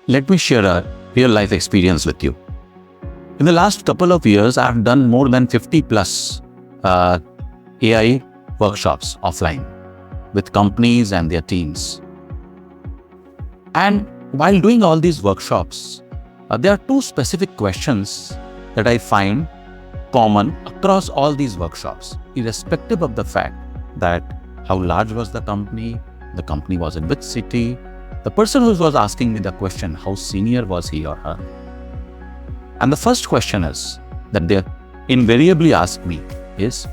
Let me share a real life experience with you. In the last couple of years, I've done more than 50 plus AI workshops offline with companies and their teams. And while doing all these workshops, there are two specific questions that I find common across all these workshops, irrespective of the fact that how large was the company was in which city, the person who was asking me the question, how senior was he or her. And the first question is that they invariably ask me is,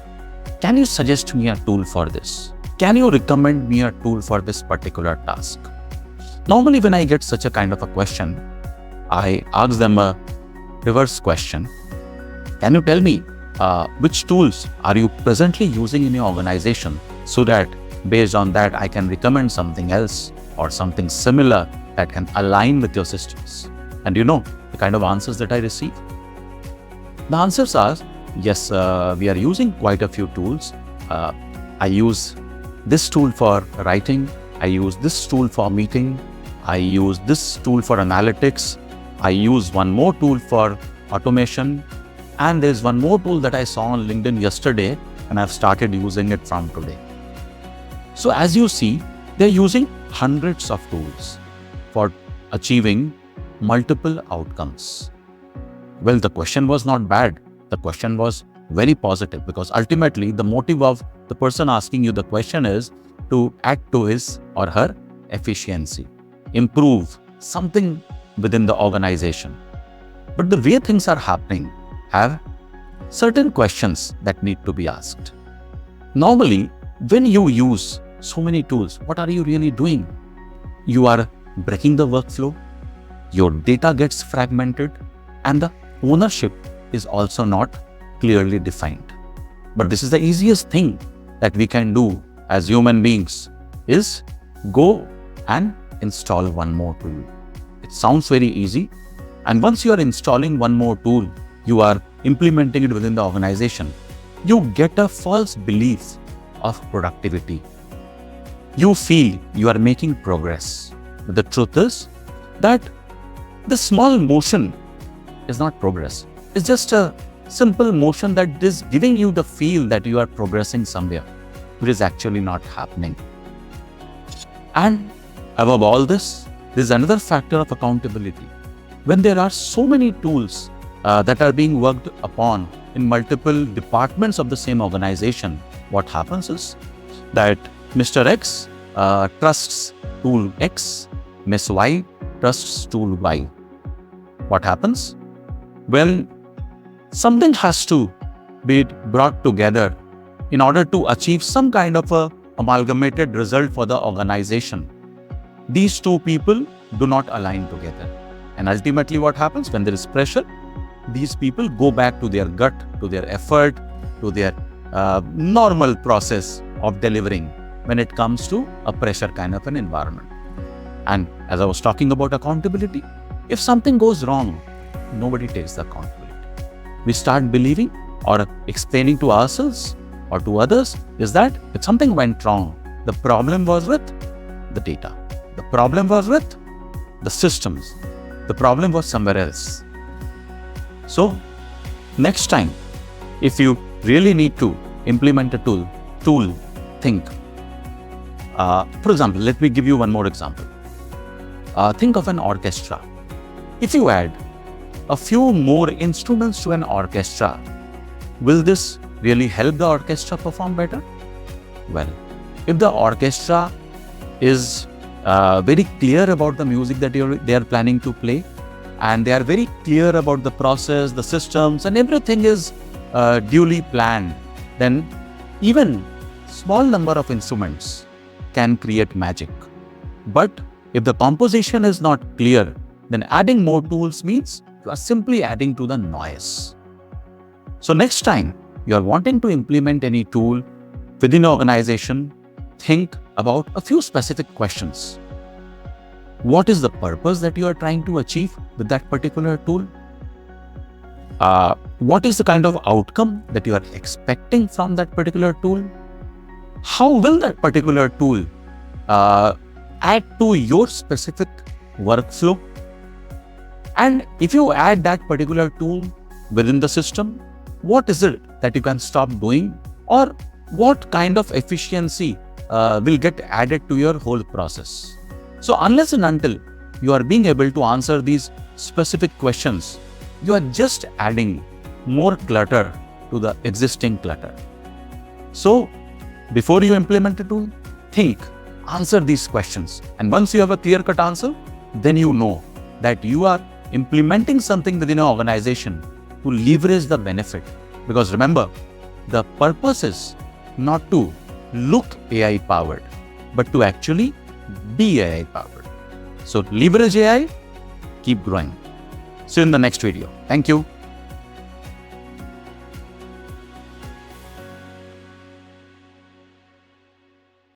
can you suggest me a tool for this? Can you recommend me a tool for this particular task? Normally, when I get such a kind of a question, I ask them a reverse question. Can you tell me which tools are you presently using in your organization so that based on that I can recommend something else or something similar that can align with your systems? And you know the kind of answers that I receive? The answers are, yes, we are using quite a few tools. I use this tool for writing. I use this tool for meeting. I use this tool for analytics. I use one more tool for automation. And there's one more tool that I saw on LinkedIn yesterday, and I've started using it from today. So as you see, they're using hundreds of tools for achieving multiple outcomes. Well, the question was not bad. The question was very positive, because ultimately the motive of the person asking you the question is to add to his or her efficiency, improve something within the organization. But the way things are happening have certain questions that need to be asked. Normally, when you use so many tools, what are you really doing? You are breaking the workflow, your data gets fragmented, and the ownership is also not clearly defined. But this is the easiest thing that we can do as human beings, is go and install one more tool. It sounds very easy. And once you are installing one more tool, you are implementing it within the organization, you get a false belief of productivity. You feel you are making progress. But the truth is that the small motion is not progress. It's just a simple motion that is giving you the feel that you are progressing somewhere, which is actually not happening. And above all this, there is another factor of accountability. When there are so many tools that are being worked upon in multiple departments of the same organization, what happens is that Mr. X trusts tool X, Miss Y trusts tool Y. What happens? Well, something has to be brought together in order to achieve some kind of a amalgamated result for the organization. These two people do not align together. And ultimately what happens when there is pressure? These people go back to their gut, to their effort, to their normal process of delivering when it comes to a pressure kind of an environment. And as I was talking about accountability, if something goes wrong, nobody takes the accountability. We start believing or explaining to ourselves or to others is that if something went wrong, the problem was with the data. The problem was with the systems. The problem was somewhere else. So next time, if you really need to implement a tool, think. For example, let me give you one more example. Think of an orchestra. If you add a few more instruments to an orchestra, will this really help the orchestra perform better? Well, if the orchestra is very clear about the music that they are planning to play, and they are very clear about the process, the systems, and everything is duly planned, then even small number of instruments can create magic. But if the composition is not clear, then adding more tools means you are simply adding to the noise. So next time you are wanting to implement any tool within an organization, think about a few specific questions. What is the purpose that you are trying to achieve with that particular tool? What is the kind of outcome that you are expecting from that particular tool? How will that particular tool add to your specific workflow And if you add that particular tool within the system, what is it that you can stop doing, or what kind of efficiency will get added to your whole process? So unless and until you are being able to answer these specific questions, you are just adding more clutter to the existing clutter. So before you implement a tool, think, answer these questions. And once you have a clear-cut answer, then you know that you are implementing something within an organization to leverage the benefit. Because remember, the purpose is not to look AI powered, but to actually be AI powered. So leverage AI, keep growing. See you in the next video. Thank you.